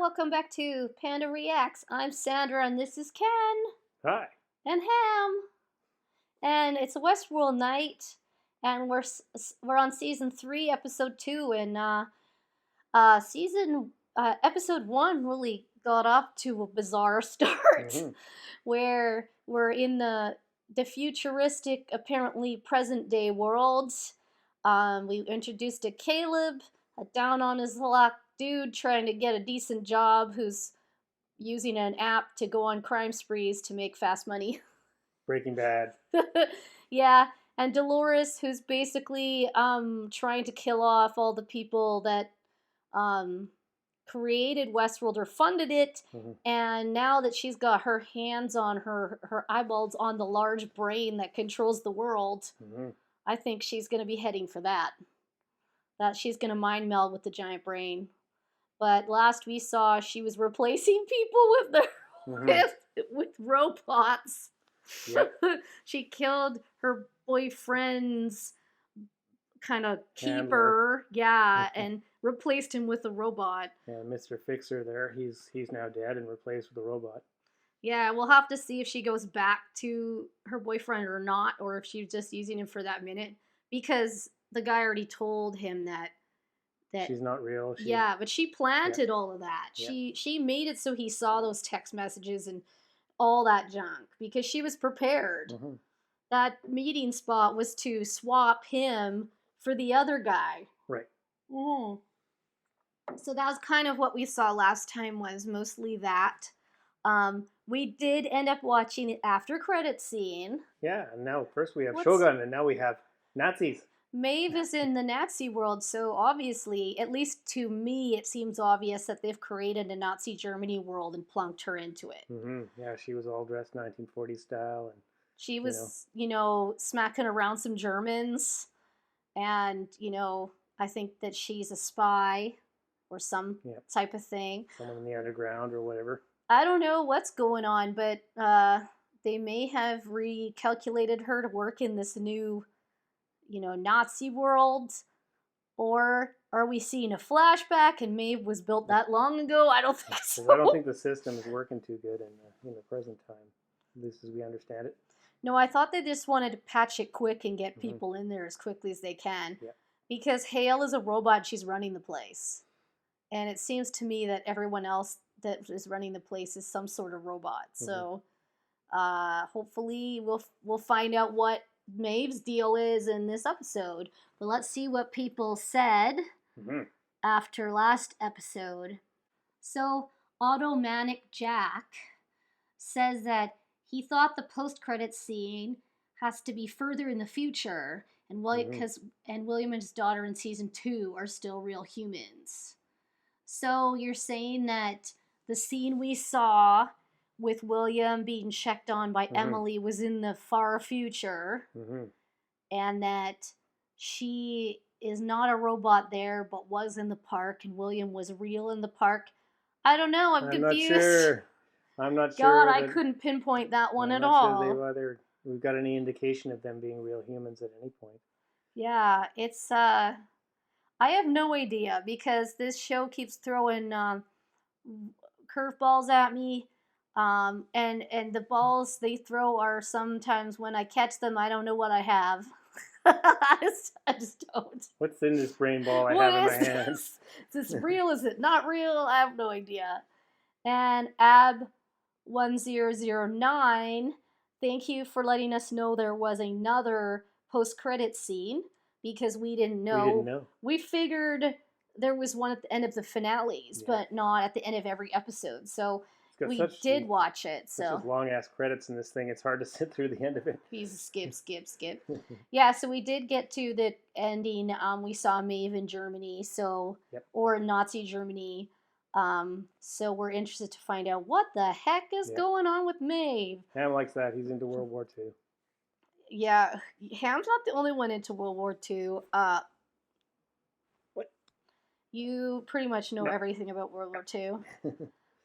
welcome back to Panda Reacts. I'm Sandra and this is Ken Hi. and Ham. And it's a Westworld night and we're on season 3, episode 2 and episode 1 really got off to a bizarre start where we're in the futuristic, apparently present day world. We introduced a Caleb, a down on his luck dude trying to get a decent job who's using an app to go on crime sprees to make fast money. Breaking Bad. Yeah, and Dolores, who's basically trying to kill off all the people that created Westworld or funded it, and now that she's got her hands on her eyeballs on the large brain that controls the world, I think she's going to be heading for that. That she's going to mind meld with the giant brain. But last we saw, she was replacing people with robots. Yep. She killed her boyfriend's kind of Handler. keeper, yeah, and replaced him with a robot. Yeah, Mr. Fixer there, he's now dead and replaced with a robot. Yeah, we'll have to see if she goes back to her boyfriend or not, or if she's just using him for that minute. Because the guy already told him that she's not real. Yeah, but she planted all of that. She made it so he saw those text messages and all that junk because she was prepared. That meeting spot was to swap him for the other guy. Right. So that was kind of what we saw last time, was mostly that. We did end up watching the after credit scene. Yeah, and now first we have Shogun and now we have Nazis. Maeve is in the Nazi world, so obviously, at least to me, it seems obvious that they've created a Nazi Germany world and plunked her into it. Yeah, she was all dressed 1940s style. And she was, smacking around some Germans. And, I think that she's a spy or some type of thing. Someone in the underground or whatever. I don't know what's going on, but they may have recalculated her to work in this new Nazi world, or are we seeing a flashback and Maeve was built that long ago? I don't think so. I don't think the system is working too good in the present time, at least as we understand it. No, I thought they just wanted to patch it quick and get people in there as quickly as they can. Yeah. Because Hale is a robot, she's running the place. And it seems to me that everyone else that is running the place is some sort of robot. So hopefully we'll find out what Maeve's deal is in this episode. But let's see what people said after last episode. So Automanic Jack says that he thought the post-credits scene has to be further in the future, and William and his daughter in season 2 are still real humans. So you're saying that the scene we saw with William being checked on by Emily was in the far future, and that she is not a robot there, but was in the park, and William was real in the park. I don't know, I'm confused. I'm not sure. God, I couldn't pinpoint that one at all. I'm not sure whether we've got any indication of them being real humans at any point. Yeah, it's, I have no idea, because this show keeps throwing curveballs at me. And the balls they throw are sometimes, when I catch them, I don't know what I have. I just don't. What's in this brain ball I have in my hand? Is this real? Is it not real? I have no idea. And Ab1009, thank you for letting us know there was another post-credit scene, because we didn't know. We didn't know. We figured there was one at the end of the finales, but not at the end of every episode. So we did watch it. So long ass credits in this thing, it's hard to sit through the end of it. Please skip. Yeah, so we did get to the ending. We saw Maeve in Germany, or Nazi Germany. So we're interested to find out what the heck is going on with Maeve. Ham likes that. He's into World War II. Yeah, Ham's not the only one into World War II. What? You pretty much know everything about World War II.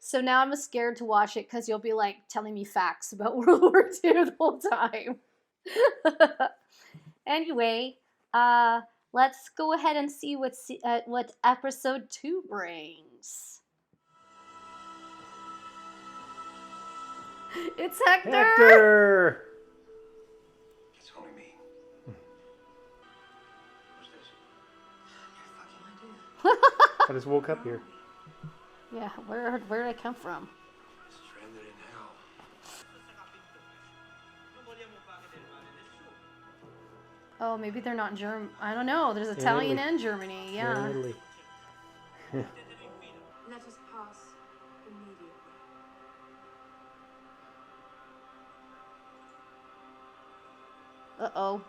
So now I'm scared to watch it because you'll be like telling me facts about World War II the whole time. Anyway, let's go ahead and see what episode 2 brings. It's Hector! Hector! It's only me. Who's this? No fucking idea. I just woke up here. Yeah, where did I come from? Stranded in hell. Oh, maybe they're not German. I don't know. There's Italian and Germany. They're Yeah. in Italy. Let us pass immediately. Uh-oh.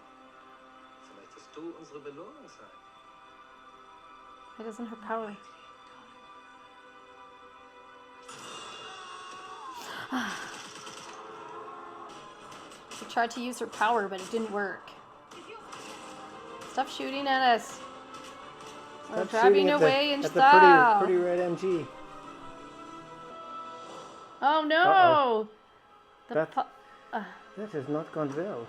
Vielleicht wirst du unsere Belohnung sein. It isn't her power. She tried to use her power, but it didn't work. Stop shooting at us. We're driving away in style. Pretty red MG. Oh no! That has not gone well.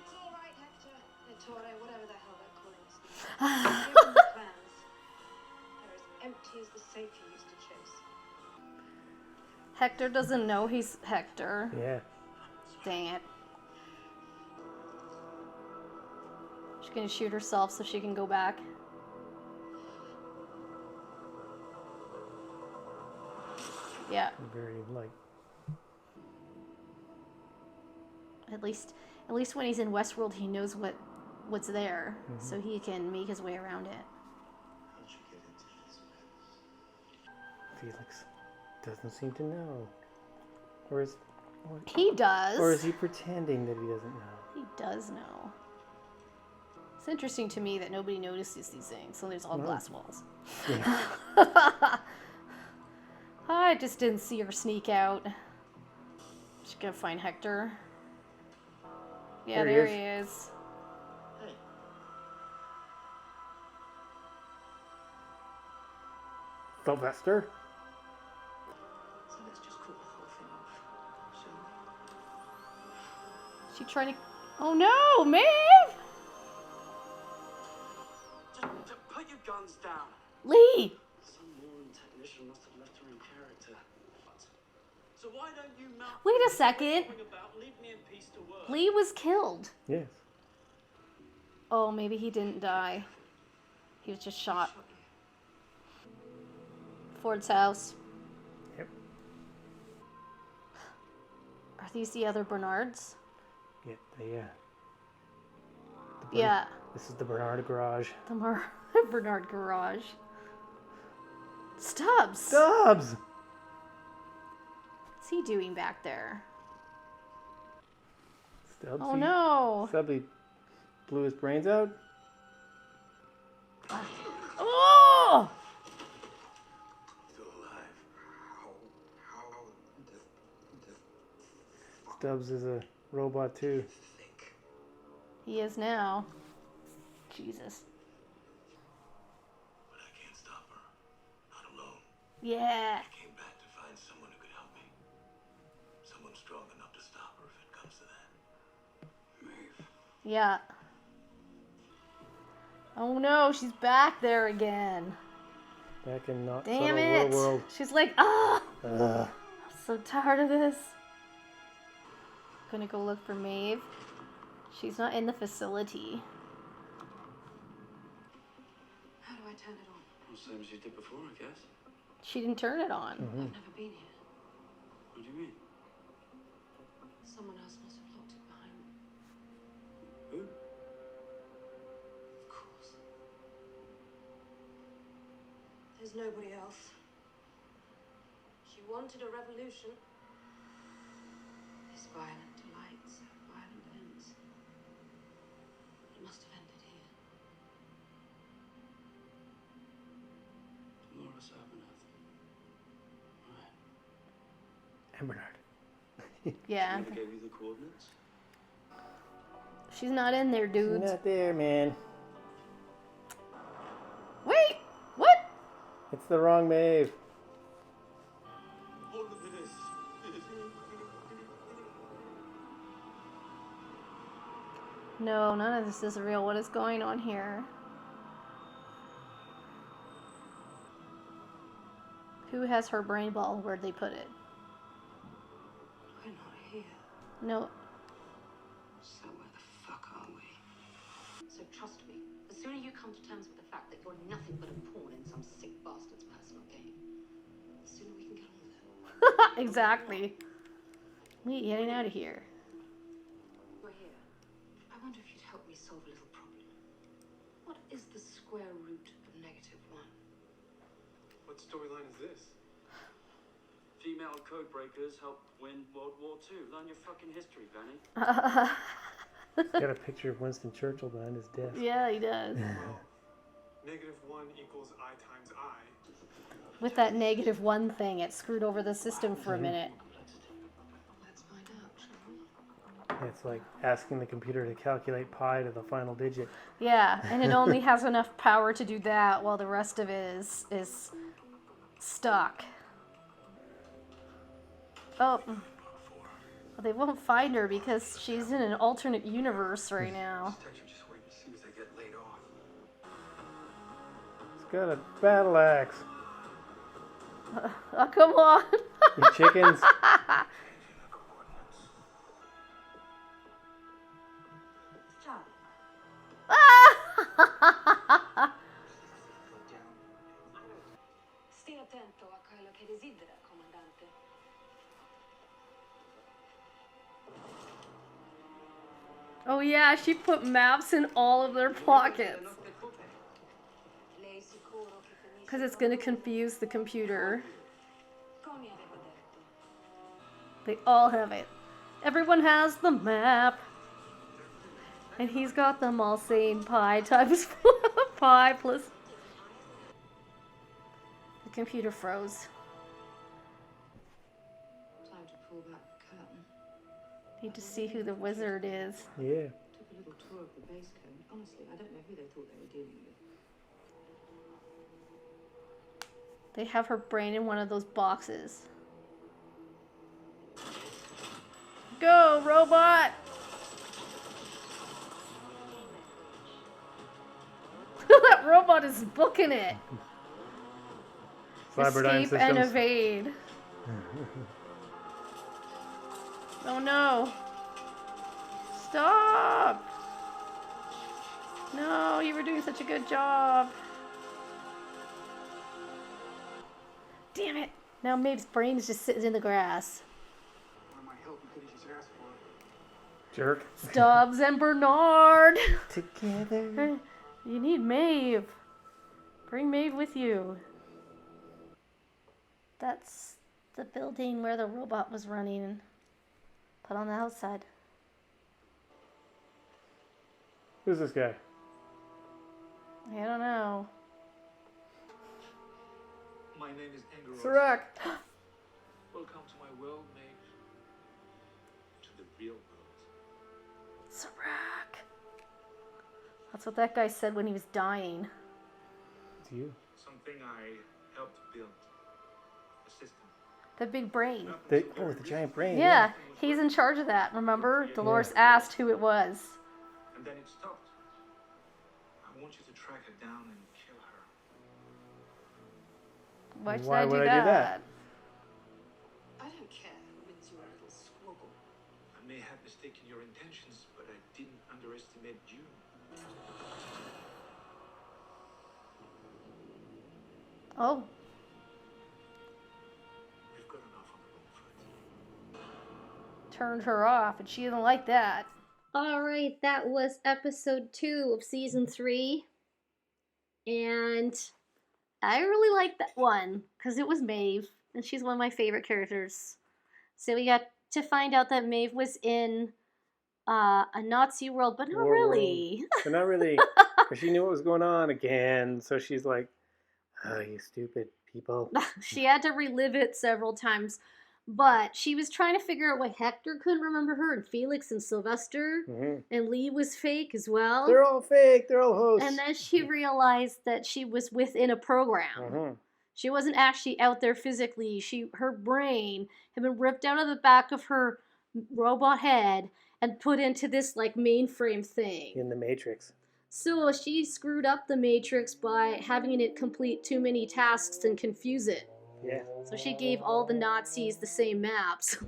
It's all right, Hector. Ettore, whatever the hell they're calling us. Give them the plans. They're as empty as the safe you used to chase. Hector doesn't know he's Hector. Yeah. Dang it. She's gonna shoot herself so she can go back. Yeah. Very light. At least when he's in Westworld, he knows what's there, so he can make his way around it. How'd you get into this mess? Felix doesn't seem to know. Or is He does. Or is he pretending that he doesn't know? He does know. It's interesting to me that nobody notices these things, so there's all glass walls. Yeah. I just didn't see her sneak out. She's gonna find Hector. Yeah, there he is. Hey. Sylvester? So let's just call the whole thing off. Shall we? She trying to... Oh no, Maeve! Just put your guns down. Lee! Some moron technician must have left her in character. What? So why don't you mount... Wait a second. Leave me in peace to work. Lee was killed. Yes. Oh, maybe he didn't die. He was just shot. Ford's house. Yep. Are these the other Bernards? Yeah, Yeah. This is the Bernard garage. The Bernard garage. Stubbs! Stubbs! What's he doing back there? Stubbs. Oh no! Stubby blew his brains out. Oh! Still alive. How Stubbs is a robot too. think. He is now. Jesus. But I can't stop her. Not alone. Yeah. I came back to find someone who could help me. Someone strong enough to stop her if it comes to that. Maeve. Yeah. Oh no, she's back there again. Back in not Damn subtle it! world. She's like, ah! Ugh. I'm so tired of this. Gonna go look for Maeve. She's not in the facility. How do I turn it on? Well, same as you did before, I guess. She didn't turn it on. Mm-hmm. I've never been here. What do you mean? Someone else must have locked it behind me. Who? Of course. There's nobody else. She wanted a revolution. This violent delights have violent ends. It must have ended here. Dolores Abernathy. Right. And Bernard. Yeah. Never gave you the coordinates? She's not in there, She's dudes. not there, man. Wait! What? It's the wrong Maeve. All of it is. No, none of this is real. What is going on here? Who has her brain ball? Where'd they put it? No. So where the fuck are we? So trust me, the sooner you come to terms with the fact that you're nothing but a pawn in some sick bastard's personal game, the sooner we can get on with it. Exactly. We getting out of here. We're here. I wonder if you'd help me solve a little problem. What is the square root of -1? What storyline is this? Female code breakers helped win World War II. Learn your fucking history, Benny. Got a picture of Winston Churchill behind his desk. Yeah, he does. Well, -1 equals I times I. With that -1 thing, it screwed over the system for a minute. Let's find out, shall we? It's like asking the computer to calculate pi to the final digit. Yeah, and it only has enough power to do that while the rest of it is stuck. Oh. Well, they won't find her because she's in an alternate universe right now. Just wait as soon as I get laid off. It's got a battle axe. Oh, come on. You chickens. Charlie. Stia attento a quello che desidera, comandante. Oh yeah, she put maps in all of their pockets. Lei sicuro che finisce Because it's going to confuse the computer. come aveva detto. They all have it. Everyone has the map. And he's got them all saying pi times pi plus. The computer froze. Time to pull back the curtain. Need to see who the wizard is. Yeah. Took a little tour of the base code. Honestly, I don't know who they thought they were dealing with. They have her brain in one of those boxes. Go, robot! That robot is booking it. Cyberdyne Escape and systems. evade. Oh no. Stop! No, you were doing such a good job. Damn it! Now Maeve's brain is just sitting in the grass. Why my help you couldn't just ask for? Jerk. Stubbs and Bernard! Together. You need Maeve. Bring Maeve with you. That's the building where the robot was running. Put on the outside. Who's this guy? I don't know. My name is Engeros. Sirac. Welcome to my world, Maeve. To the real world. Sirac. That's what that guy said when he was dying. It's you. Something I helped build. A system. The big brain. Oh, the giant brain. Yeah, he's in charge of that, remember? Dolores asked who it was. And then it stopped. I want you to track her down and kill her. Why should Why I do would I that? do that? I don't care who wins your little squabble. I may have mistaken your intentions, but I didn't underestimate you. Oh, We've got enough on the wrong foot. turned her off, and she didn't like that. Alright, that was episode 2 of season 3. And I really liked that one, because it was Maeve, and she's one of my favorite characters. So we got to find out that Maeve was in a Nazi world, but not War really. But not really. Because she knew what was going on again. So she's like, oh, you stupid people. She had to relive it several times. But she was trying to figure out why Hector couldn't remember her, and Felix and Sylvester, and Lee was fake as well. They're all fake. They're all hosts. And then she realized that she was within a program. She wasn't actually out there physically. Her brain had been ripped out of the back of her robot head and put into this like mainframe thing. In the Matrix. So she screwed up the Matrix by having it complete too many tasks and confuse it. Yeah. So she gave all the Nazis the same maps.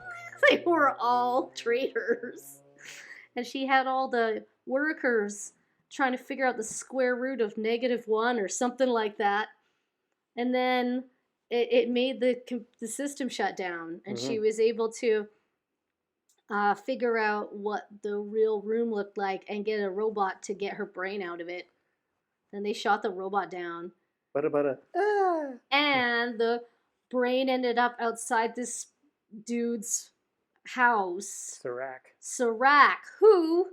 They were all traitors. And she had all the workers trying to figure out the square root of -1 or something like that. And then it made the system shut down, and she was able to figure out what the real room looked like and get a robot to get her brain out of it. Then they shot the robot down. And the brain ended up outside this dude's house. Serac, who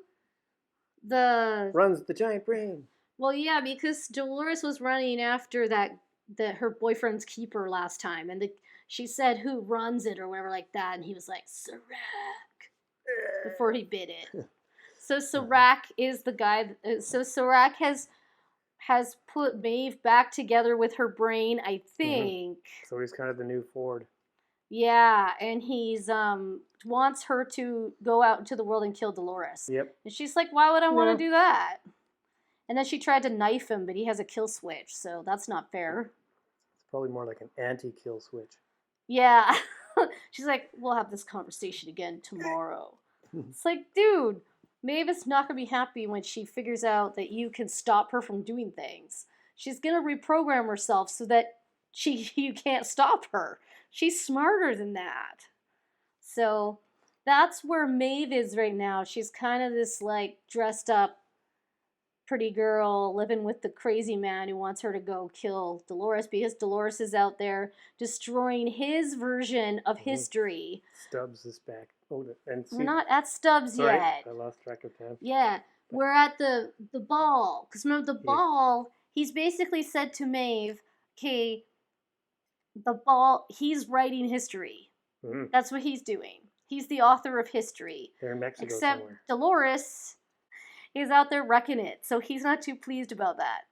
runs the giant brain. Well, yeah, because Dolores was running after her boyfriend's keeper last time, and she said who runs it or whatever like that, and he was like Serac before he bit it. So Serac is the guy. So Serac has put Maeve back together with her brain, I think. So he's kind of the new Ford. Yeah, and he's wants her to go out into the world and kill Dolores. Yep. And she's like, why would I want to do that? And then she tried to knife him, but he has a kill switch, so that's not fair. It's probably more like an anti-kill switch. Yeah. She's like, we'll have this conversation again tomorrow. It's like, dude, Maeve is not going to be happy when she figures out that you can stop her from doing things. She's going to reprogram herself so that you can't stop her. She's smarter than that. So that's where Maeve is right now. She's kind of this like dressed up pretty girl living with the crazy man who wants her to go kill Dolores because Dolores is out there destroying his version of history. Stubbs is back. Oh, and we're not at Stubbs yet. I lost track of time. Yeah, we're at the ball. Because remember the ball, he's basically said to Maeve, okay, the ball, he's writing history. That's what he's doing. He's the author of history. They're in Mexico Except somewhere. Dolores is out there wrecking it, so he's not too pleased about that.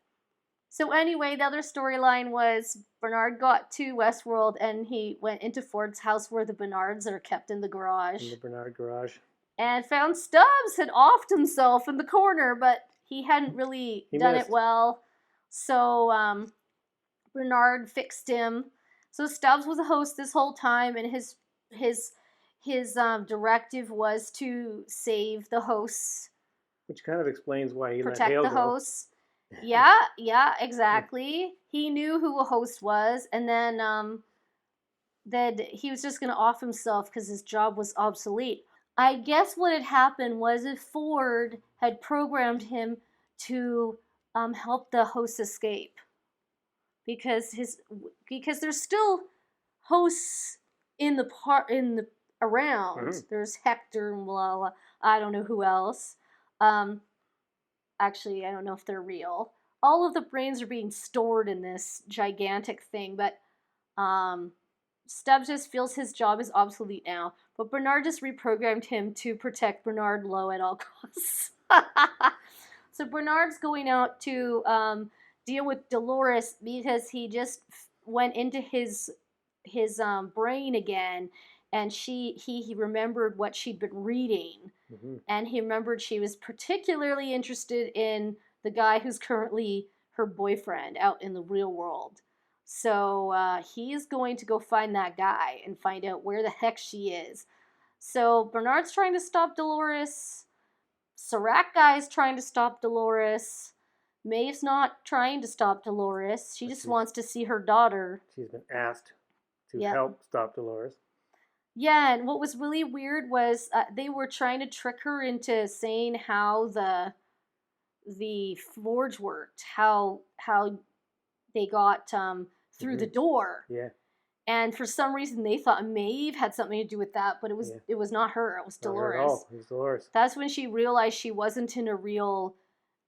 So anyway, the other storyline was Bernard got to Westworld and he went into Ford's house where the Bernards are kept in the garage. In the Bernard garage. And found Stubbs had offed himself in the corner, but he hadn't really done it well. So Bernard fixed him. So Stubbs was a host this whole time, and his directive was to save the hosts. Which kind of explains why he protect let Hale the go. hosts. Yeah, exactly. He knew who a host was, and then that he was just going to off himself because his job was obsolete. I guess what had happened was that Ford had programmed him to help the hosts escape because there's still hosts in the around. There's Hector and blah, blah, I don't know who else. Actually, I don't know if they're real. All of the brains are being stored in this gigantic thing, but Stubbs just feels his job is obsolete now. But Bernard just reprogrammed him to protect Bernard Lowe at all costs. So Bernard's going out to deal with Dolores because he just went into his brain again, and he remembered what she'd been reading. And he remembered she was particularly interested in the guy who's currently her boyfriend out in the real world. So he's going to go find that guy and find out where the heck she is. So Bernard's trying to stop Dolores. Serac guy's trying to stop Dolores. Maeve's not trying to stop Dolores. She just wants to see her daughter. She's been asked to help stop Dolores. Yeah, and what was really weird was they were trying to trick her into saying how the forge worked, how they got through the door. Yeah. And for some reason they thought Maeve had something to do with that, but it was not her. It was Dolores. Not her at all. It was Dolores. That's when she realized she wasn't in a real,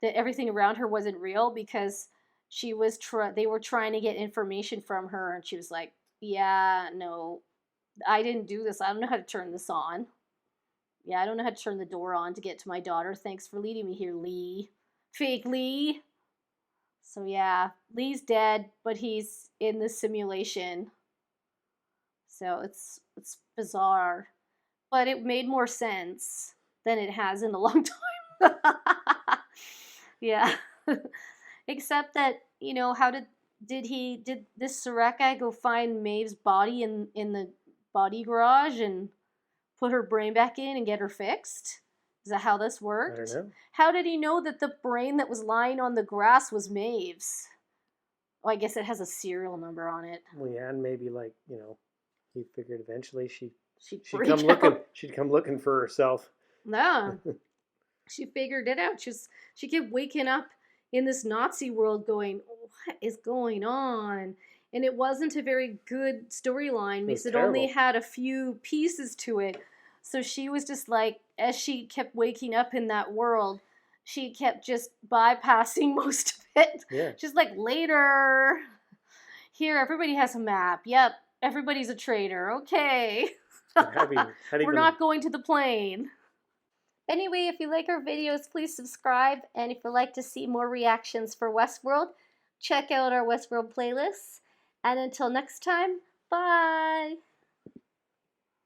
that everything around her wasn't real because she was they were trying to get information from her, and she was like, "Yeah, no. I didn't do this. I don't know how to turn this on. Yeah, I don't know how to turn the door on to get to my daughter. Thanks for leading me here, Lee. Fake Lee." So yeah, Lee's dead, but he's in the simulation. So it's bizarre. But it made more sense than it has in a long time. Yeah. Except that, how did did this Shrek guy go find Maeve's body in the body garage and put her brain back in and get her fixed? Is that how this worked? I don't know. How did he know that the brain that was lying on the grass was Maeve's? Oh, I guess it has a serial number on it. Well, yeah, and maybe like, you know, he figured eventually she'd freak come looking. out. She'd come looking for herself. No. She figured it out. She kept waking up in this Nazi world going, what is going on? And it wasn't a very good storyline because it only had a few pieces to it. So she was just like, as she kept waking up in that world, she kept just bypassing most of it. Yeah. Just like, later. Here, everybody has a map. Yep, everybody's a traitor. Okay. We're not going to the plane. Anyway, if you like our videos, please subscribe. And if you'd like to see more reactions for Westworld, check out our Westworld playlists. And until next time, bye!